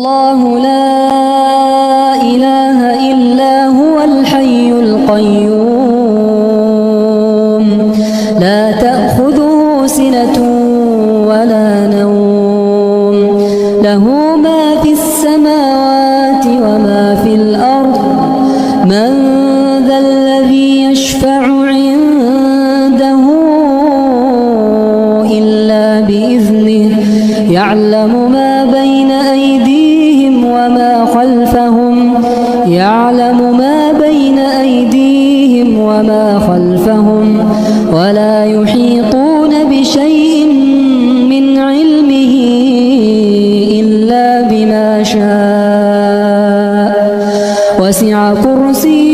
الله لا إله إلا هو الحي القيوم لا تأخذه سنة ولا نوم له ما في السماوات وما في الأرض من ذا الذي يشفع عنده إلا بإذنه يعلم ما بين أيديهم وما خلفهم ولا يحيطون بشيء من علمه إلا بما شاء وسع كرسيه